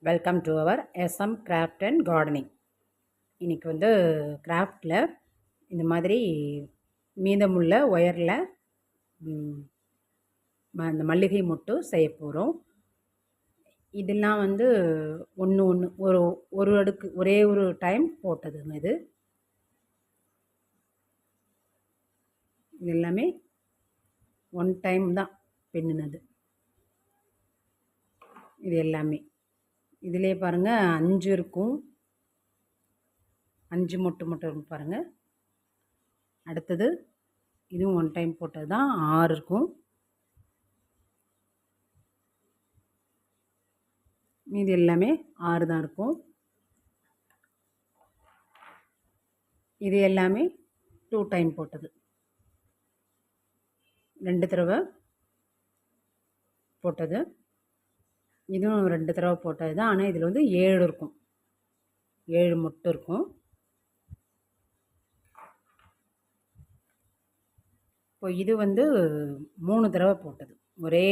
Welcome to our SM craft and gardening. இன்றைக்கி வந்து கிராஃப்டில் இந்த மாதிரி மீதமுள்ள ஒயரில் அந்த மல்லிகை மொட்டு செய்ய போகிறோம். இதெல்லாம் வந்து ஒன்று ஒரு அடுக்கு ஒரே ஒரு டைம் போட்டதுங்க. இது எல்லாமே ஒன் டைம் தான் பின்னுனது. இது எல்லாமே இதிலே பாருங்கள் 5 இருக்கும், 5 மொட்டு இருக்கும் பாருங்கள். அடுத்தது இதுவும் ஒன் டைம் போட்டது தான் 6 இருக்கும். மீதி எல்லாமே 6 தான் இருக்கும். இது எல்லாமே 2 டைம் போட்டது, 2 தடவை போட்டது. இதுவும் 2 தடவை போட்டது தான். ஆனால் இதில் வந்து 7 இருக்கும், 7 மொட்டு இருக்கும். இப்போ இது வந்து 3 தடவை போட்டது, ஒரே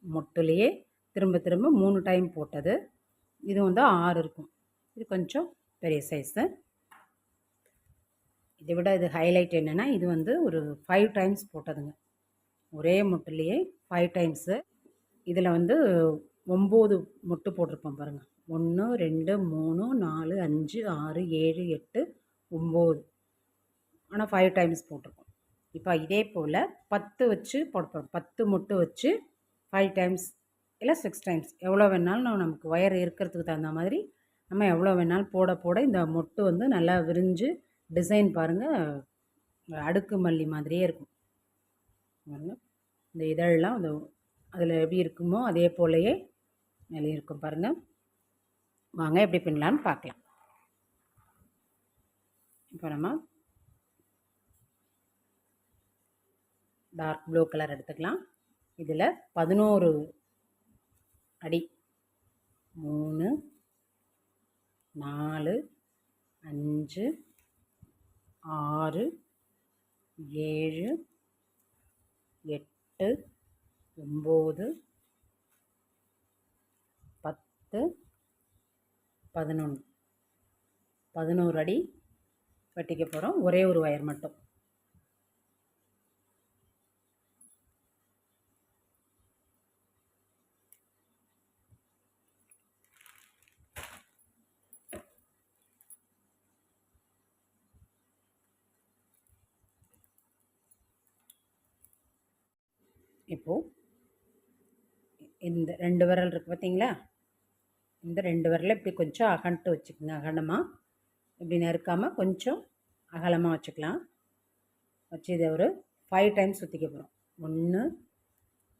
மொட்டுலேயே திரும்ப திரும்ப 3 டைம் போட்டது. இது வந்து 6 இருக்கும். இது கொஞ்சம் பெரிய சைஸு. இதை விட இது ஹைலைட் என்னென்னா, இது வந்து ஒரு 5 டைம்ஸ் போட்டதுங்க, ஒரே மொட்டுலேயே 5 டைம்ஸு. இதில் வந்து 9 மொட்டு போட்டிருப்போம் பாருங்கள். 1 2 3 4 5 6 7 8 9, ஆனால் 5 டைம்ஸ் போட்டிருக்கோம். இப்போ இதே போல் 10 வச்சு போடுறோம். 10 மொட்டு வச்சு 5 டைம்ஸ் இல்லை 6 டைம்ஸ், எவ்வளோ வேணாலும் நமக்கு ஒயர் இருக்கிறதுக்கு தகுந்த மாதிரி நம்ம எவ்வளோ வேணாலும் போட போட இந்த மொட்டு வந்து நல்லா விரிஞ்சு டிசைன் பாருங்கள், அடுக்கு மல்லி மாதிரியே இருக்கும் பாருங்கள். இந்த இதழெலாம் அந்த அதில் எப்படி இருக்குமோ அதே போலயே மேலே இருக்கும் பாருங்கள். வாங்க எப்படி பின்னலான்னு பார்க்கலாம். இப்போ நம்ம டார்க் ப்ளூ கலர் எடுத்துக்கலாம். இதில் 11 அடி, 3 4 5 6 7 8 9 10 11 11 அடி வெட்டிக்க போகிறோம், ஒரே ஒரு ஒயர் மட்டும். இப்போது இந்த 2 விரல் இருக்குது பார்த்தீங்களா, இந்த 2 விரலை இப்படி கொஞ்சம் அகண்டு வச்சுக்கோங்க. அகலமாக இப்படி நெருக்காமல் கொஞ்சம் அகலமாக வச்சுக்கலாம். வச்சு இதை ஒரு 5 டைம்ஸ் சுற்றிக்க போகிறோம். 1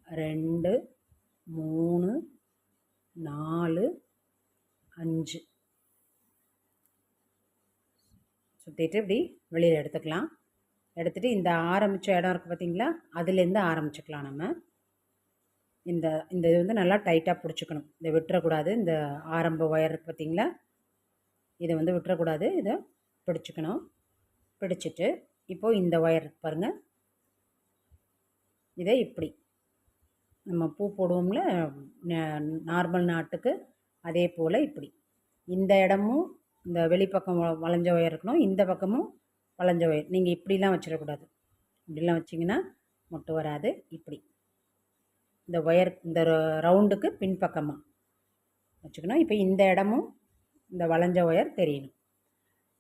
2 3 4 5 சுற்றிட்டு இப்படி வெளியில் எடுத்துக்கலாம். எடுத்துகிட்டு இந்த ஆரம்பித்த இடம் இருக்குது பார்த்தீங்களா, அதுலேருந்து ஆரம்பிச்சுக்கலாம். நம்ம இந்த இது வந்து நல்லா டைட்டாக பிடிச்சிக்கணும், இதை விட்டுறக்கூடாது. இந்த ஆரம்ப ஒயர் இருக்குது பார்த்தீங்களா, இதை வந்து விட்டுறக்கூடாது, இதை பிடிச்சிக்கணும். பிடிச்சிட்டு இப்போது இந்த ஒயர் பாருங்கள், இதை இப்படி நம்ம பூ போடுவோம்ல நார்மல் நாட்டுக்கு, அதே போல் இப்படி இந்த இடமும் இந்த வெளிப்பக்கம் வளைஞ்ச ஒயர் இருக்கணும், இந்த பக்கமும் வளைஞ்ச ஒயர். நீங்கள் இப்படிலாம் வச்சிடக்கூடாது, இப்படிலாம் வச்சிங்கன்னா மொட்டு வராது. இப்படி இந்த ஒயர் இந்த ரவுண்டுக்கு பின்பக்கமாக வச்சுக்கணும். இப்போ இந்த இடமும் இந்த வளைஞ்ச ஒயர் தெரியணும்.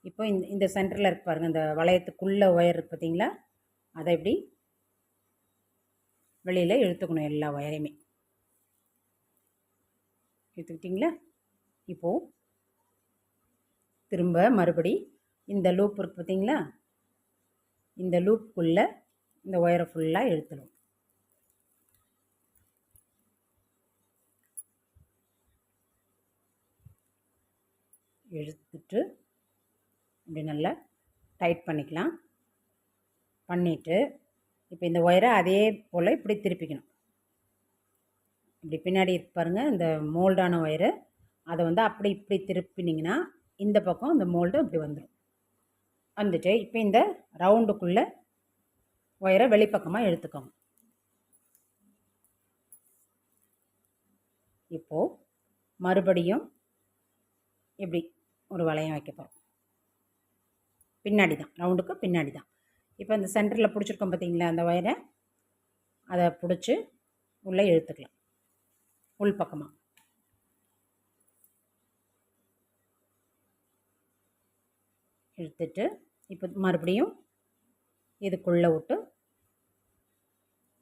இப்போ இந்த சென்டரில் இருக்கு பாருங்கள், இந்த வளையத்துக்குள்ளே ஒயர் இருக்குது பார்த்தீங்களா, அதை இப்படி வெளியில் இழுத்துக்கணும். எல்லா ஒயரையுமே இழுத்துக்கிட்டிங்களா. இப்போது திரும்ப மறுபடி இந்த லூப் இருக்குது பார்த்தீங்களா, இந்த லூப்புக்குள்ளே இந்த ஒயரை ஃபுல்லாக இழுத்துடும். இழுத்துட்டு இப்படி நல்லா டைட் பண்ணிக்கலாம். பண்ணிவிட்டு இப்போ இந்த ஒயரை அதே போல் இப்படி திருப்பிக்கணும். இப்படி பின்னாடி இருக்கு பாருங்கள், இந்த மோல்டான ஒயரு, அதை வந்து அப்படி இப்படி திருப்பினீங்கன்னா இந்த பக்கம் இந்த மோல்டு இப்படி வந்துடும். வந்துட்டு இப்போ இந்த ரவுண்டுக்குள்ளே ஒயரை வெளிப்பக்கமாக இழுத்துக்கோங்க. இப்போது மறுபடியும் இப்படி ஒரு வளையம் வைக்க போகிறோம். பின்னாடி தான், ரவுண்டுக்கு பின்னாடி தான். இப்போ இந்த சென்டரில் பிடிச்சிருக்கோம் பார்த்தீங்களா, அந்த ஒயரை அதை பிடிச்சி உள்ளே இழுத்துக்கலாம். உள் பக்கமாக இழுத்துட்டு இப்போ மறுபடியும் இதுக்குள்ளே விட்டு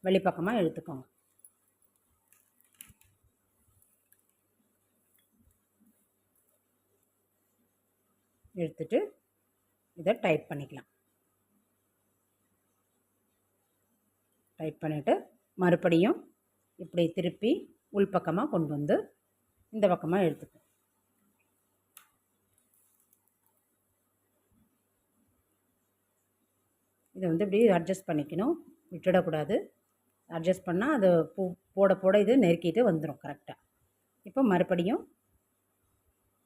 வெளிப்பக்கமாக இழுத்துக்கோங்க. இழுத்துட்டு இதை டைட் பண்ணிக்கலாம். டைட் பண்ணிவிட்டு மறுபடியும் இப்படி திருப்பி உள்பக்கமாக கொண்டு வந்து இந்த பக்கமாக இழுத்துக்கணும். இதை வந்து இப்படி அட்ஜஸ்ட் பண்ணிக்கணும், விட்டுடக்கூடாது. அட்ஜஸ்ட் பண்ணால் அது போட போட இது நெருக்கிட்டு வந்துடும் கரெக்டாக. இப்போ மறுபடியும்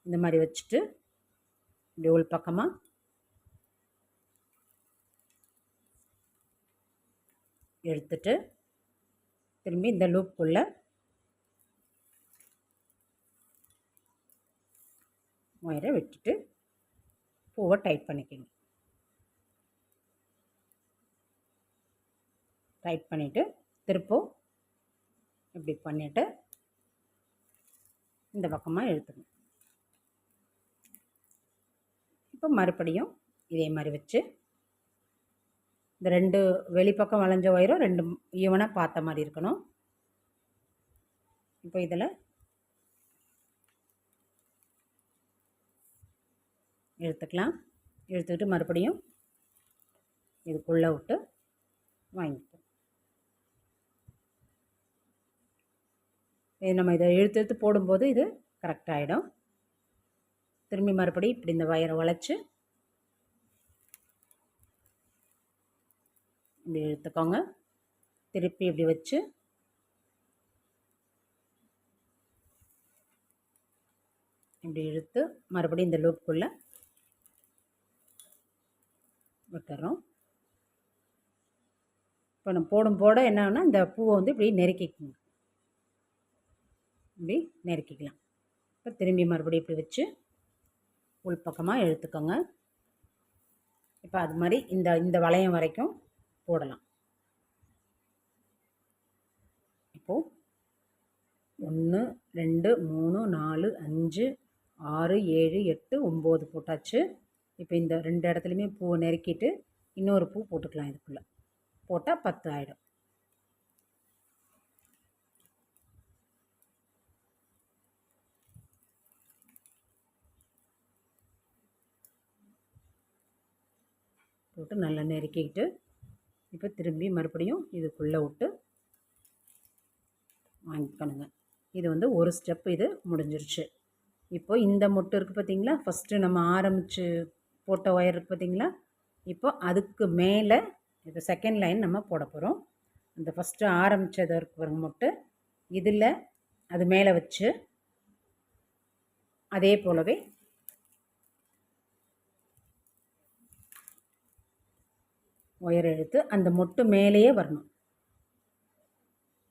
இந்த மாதிரி வச்சுட்டு இப்படி உள் பக்கமாக எடுத்துட்டு திரும்பி இந்த லூப்புக்குள்ளே ஒயரை விட்டுட்டு பூவை டைட் பண்ணிக்கோங்க. டைட் பண்ணிவிட்டு திருப்பம் இப்படி பண்ணிவிட்டு இந்த பக்கமாக இழுத்துக்கணும். இப்போ மறுபடியும் இதே மாதிரி வச்சு இந்த 2 வெளிப்பக்கம் வளைஞ்ச ஒயரும் 2 ஈவனாக பார்த்த மாதிரி இருக்கணும். இப்போ இதில் இழுத்துக்கலாம். இழுத்துக்கிட்டு மறுபடியும் இதுக்குள்ளே விட்டு வாங்கிப்போம். இது நம்ம இதை இழுத்து போடும்போது இது கரெக்டாகிடும். திரும்பி மறுபடியும் இப்படி இந்த வயரை வளைச்சி இப்படி இழுத்துக்கோங்க. திருப்பி இப்படி வச்சு இப்படி இழுத்து மறுபடியும் இந்த லூப்புக்குள்ளே விட்டுறோம். இப்போ நம்ம போடும் போட என்னன்னா இந்த பூவை வந்து இப்படி நெருக்கிக்கோங்க. இப்படி நெருக்கிக்கலாம். இப்போ திரும்பி மறுபடியும் இப்படி வச்சு உள் பக்கமாக இழுத்துக்கோங்க. இப்போ அது மாதிரி இந்த வளையம் வரைக்கும் போடலாம். இப்போது 1 2 3 4 5 6 7 8 9 போட்டாச்சு. இப்போ இந்த 2 இடத்துலையுமே பூவை நெருக்கிட்டு இன்னொரு பூ போட்டுக்கலாம். இதுக்குள்ளே போட்டால் 10 ஆகிடும். போட்டு நல்லா நெருக்கிக்கிட்டு இப்போ திரும்பி மறுபடியும் இதுக்குள்ளே விட்டு வாங்கிக்கணுங்க. இது வந்து ஒரு ஸ்டெப் இது முடிஞ்சிருச்சு. இப்போ இந்த மொட்டு இருக்குது பார்த்தீங்களா, ஃபஸ்ட்டு நம்ம ஆரம்பித்து போட்ட ஒயர் இருக்குது பார்த்தீங்களா, இப்போ அதுக்கு மேலே இப்போ செகண்ட் லைன் நம்ம போட போகிறோம். அந்த ஃபஸ்ட்டு ஆரம்பித்தது இருக்கிற மொட்டு இதில் அது மேலே வச்சு அதே போலவே ஒயர் எடுத்து அந்த மொட்டு மேலேயே வரணும்.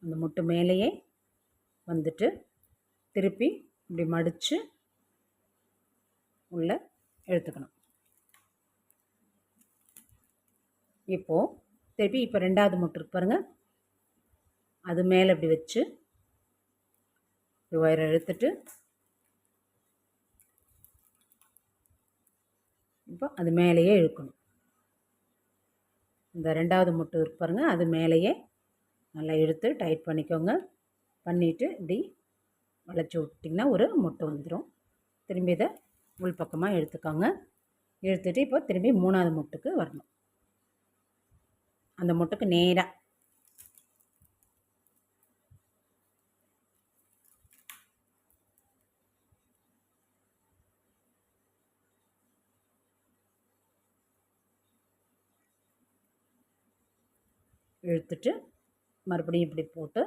அந்த மொட்டு மேலேயே வந்துட்டு திருப்பி இப்படி மடித்து உள்ளே எடுத்துக்கணும். இப்போது திருப்பி இப்போ 2வது மொட்டு இருக்கு பாருங்கள், அது மேலே இப்படி வச்சு ஒயரை இழுத்துட்டு இப்போ அது மேலேயே இழுக்கணும். இந்த 2வது மொட்டு இருக்கு பாருங்கள், அது மேலேயே நல்லா இழுத்து டைட் பண்ணிக்கோங்க. பண்ணிவிட்டு இப்படி வளைச்சி விட்டிங்கன்னா ஒரு மொட்டு வந்துடும். திரும்பி இதை உள் பக்கமாக இழுத்துக்கோங்க. இழுத்துட்டு இப்போ திரும்பி 3வது மொட்டுக்கு வரணும். அந்த மொட்டுக்கு நேராக இழுத்துட்டு மறுபடியும் இப்படி போட்டு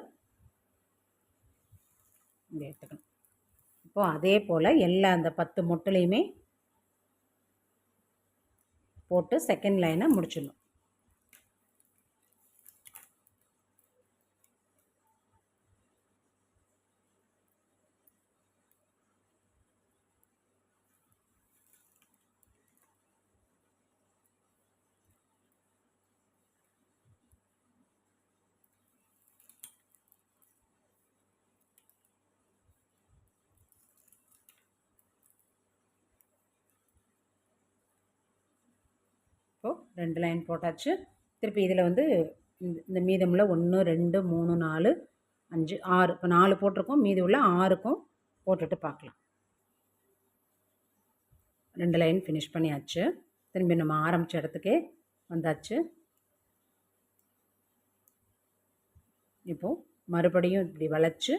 இப்படி எடுத்துக்கணும். இப்போது அதே போல் எல்லா அந்த 10 மொட்டுலையுமே போட்டு செகண்ட் லைனை முடிச்சிடணும். இப்போது 2 லைன் போட்டாச்சு. திருப்பி இதில் வந்து இந்த மீதமுள்ள 1 2 3 4 5 6 இப்போ 4 போட்டிருக்கோம். மீதி உள்ள 6க்கும் போட்டுட்டு பார்க்கலாம். 2 லைன் ஃபினிஷ் பண்ணியாச்சு. திரும்பி நம்ம ஆரம்பித்த இடத்துக்கே வந்தாச்சு. இப்போது மறுபடியும் இப்படி வளைச்சு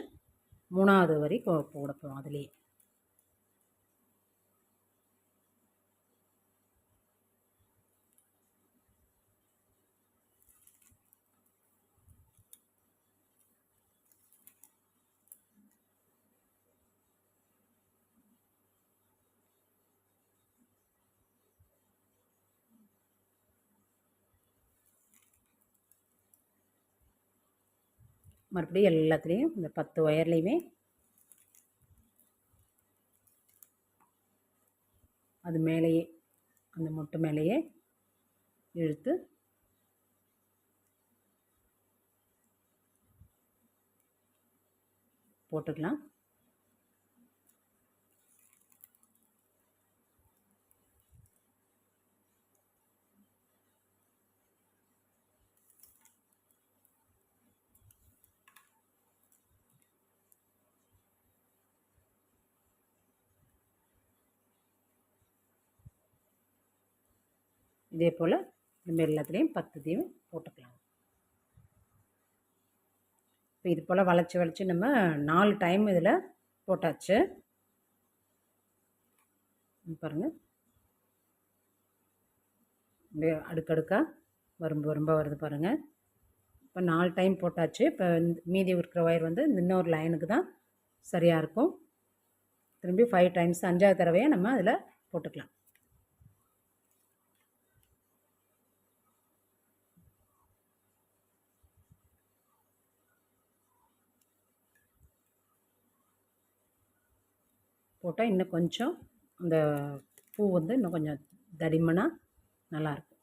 3வது வரி போட போகிறோம். அதுலேயே மறுபடியும் எல்லாத்துலேயும் இந்த 10 ஒயர்லேயுமே அது மேலேயே அந்த மொட்டு மேலேயே இழுத்து போட்டுக்கலாம். இதே போல் நம்ம எல்லாத்துலேயும் 10 போட்டுக்கலாம். இப்போ இது போல் வளைச்சி நம்ம 4 டைம் இதில் போட்டாச்சு. பாருங்கள், அப்படியே அடுக்கடுக்காக வரும்ப வருது பாருங்கள். இப்போ 4 டைம் போட்டாச்சு. இப்போ மீதி இருக்கிற ஒயர் வந்து இன்னொரு லைனுக்கு தான் சரியாக இருக்கும். திரும்பி 5 டைம்ஸ் 5வது தடவையாக நம்ம அதில் போட்டுக்கலாம். போட்டால் இன்னும் கொஞ்சம் அந்த பூ வந்து இன்னும் கொஞ்சம் தடிமனாக நல்லாயிருக்கும்.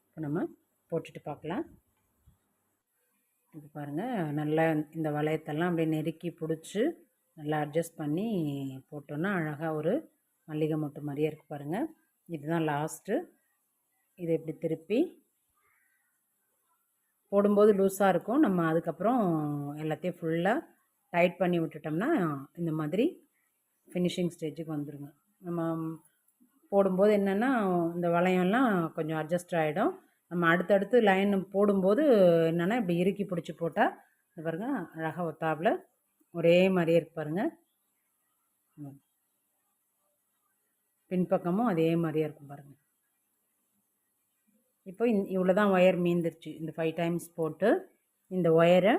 இப்போ நம்ம போட்டுட்டு பார்க்கலாம். இது பாருங்கள், நல்லா இந்த வளையத்தெல்லாம் அப்படியே நெருக்கி பிடிச்சி நல்லா அட்ஜஸ்ட் பண்ணி போட்டோன்னா அழகாக ஒரு மல்லிகை மொட்டு மாதிரியே இருக்குது பாருங்கள். இதுதான் லாஸ்ட்டு. இதை இப்படி திருப்பி போடும்போது லூஸாக இருக்கும். நம்ம அதுக்கப்புறம் எல்லாத்தையும் ஃபுல்லாக டைட் பண்ணி விட்டுட்டோம்னா இந்த மாதிரி ஃபினிஷிங் ஸ்டேஜுக்கு வந்துடுங்க. நம்ம போடும்போது என்னென்னா இந்த வளையம்லாம் கொஞ்சம் அட்ஜஸ்ட் ஆகிடும். நம்ம அடுத்தடுத்து லைன் போடும்போது என்னென்னா இப்படி இறுக்கி பிடிச்சி போட்டால் இது பாருங்கள் அழகாக ஒத்தாப்பில் ஒரே மாதிரியே இருக்கு பாருங்கள். பின்பக்கமும் அதே மாதிரியே இருக்கும் பாருங்கள். இப்போ இவ்வளோ தான் ஒயர் மீந்துருச்சு. இந்த 5 டைம்ஸ் போட்டு இந்த ஒயரை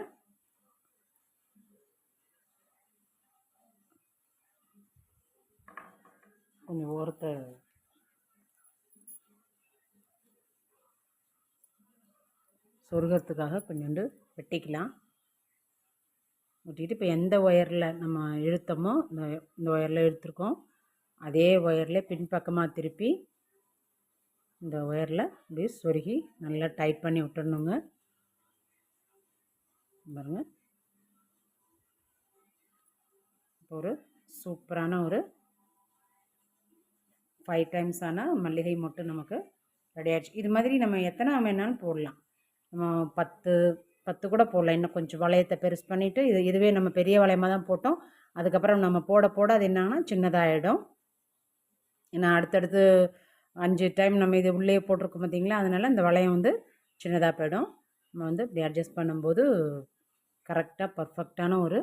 கொஞ்சம் ஓரத்தை சொருகிறதுக்காக கொஞ்சோண்டு வெட்டிக்கலாம். வெட்டிட்டு இப்போ எந்த ஒயரில் நம்ம இழுத்தமோ இந்த ஒயரில் இழுத்துருக்கோம், அதே ஒயரில் பின்பக்கமாக திருப்பி இந்த ஒயரில் இப்படி சொருகி நல்லா டைட் பண்ணி விட்டுடணுங்க. பாருங்கள், ஒரு சூப்பரான ஒரு 5 டைம்ஸ் ஆனால் மல்லிகை மொட்டு நமக்கு ரெடி ஆகிடுச்சு. இது மாதிரி நம்ம எத்தனை வேணாலும் போடலாம். நம்ம 10 கூட போடலாம். இன்னும் கொஞ்சம் வளையத்தை பெருசு பண்ணிவிட்டு இதுவே நம்ம பெரிய வளையமாக தான் போட்டோம். அதுக்கப்புறம் நம்ம போட அது என்னன்னா சின்னதாகிடும். ஏன்னா அடுத்தடுத்து 5 டைம் நம்ம இது உள்ளே போட்டிருக்கோம் பார்த்திங்களா, அதனால் இந்த வளையம் வந்து சின்னதாக போயிடும். நம்ம வந்து இப்படி அட்ஜஸ்ட் பண்ணும்போது கரெக்டாக பர்ஃபெக்டான ஒரு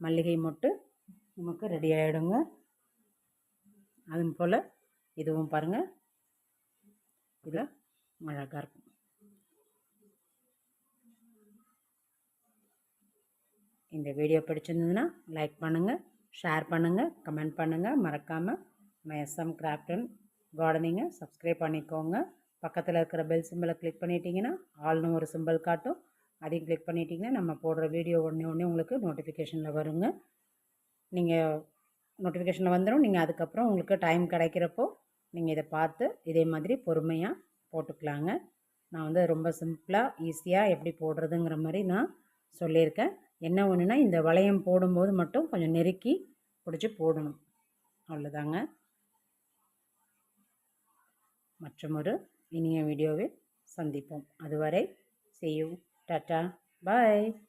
மல்லிகை மொட்டு நமக்கு ரெடி ஆகிடுங்க. அதுவும் போல் இதுவும் பாருங்கள், இதில் அழகாக இருக்கும். இந்த வீடியோ பிடிச்சிருந்ததுன்னா லைக் பண்ணுங்கள், ஷேர் பண்ணுங்கள், கமெண்ட் பண்ணுங்கள். மறக்காமல் நம்ம எஸ்எம் கிராஃப்ட் அண்ட் கார்டனிங்கை சப்ஸ்கிரைப் பண்ணிக்கோங்க. பக்கத்தில் இருக்கிற பெல் சிம்பிளை கிளிக் பண்ணிட்டீங்கன்னா ஆல்னு ஒரு சிம்பிள் காட்டும். அதையும் கிளிக் பண்ணிட்டீங்கன்னா நம்ம போடுற வீடியோ ஒன்று உங்களுக்கு நோட்டிஃபிகேஷனில் வருங்க. நீங்கள் நோட்டிஃபிகேஷனில் வந்துடும். நீங்கள் அதுக்கப்புறம் உங்களுக்கு டைம் கிடைக்கிறப்போ நீங்கள் இதை பார்த்து இதே மாதிரி பொறுமையாக போட்டுக்கலாங்க. நான் வந்து ரொம்ப சிம்பிளாக ஈஸியாக எப்படி போடுறதுங்கிற மாதிரி நான் சொல்லியிருக்கேன். என்ன ஒன்றுனா இந்த வளையம் போடும்போது மட்டும் கொஞ்சம் நெருக்கி பிடிச்சி போடணும். அவ்வளோதாங்க. மற்றொரு இனிய வீடியோவில் சந்திப்போம். அதுவரை see you. டாட்டா. பாய்.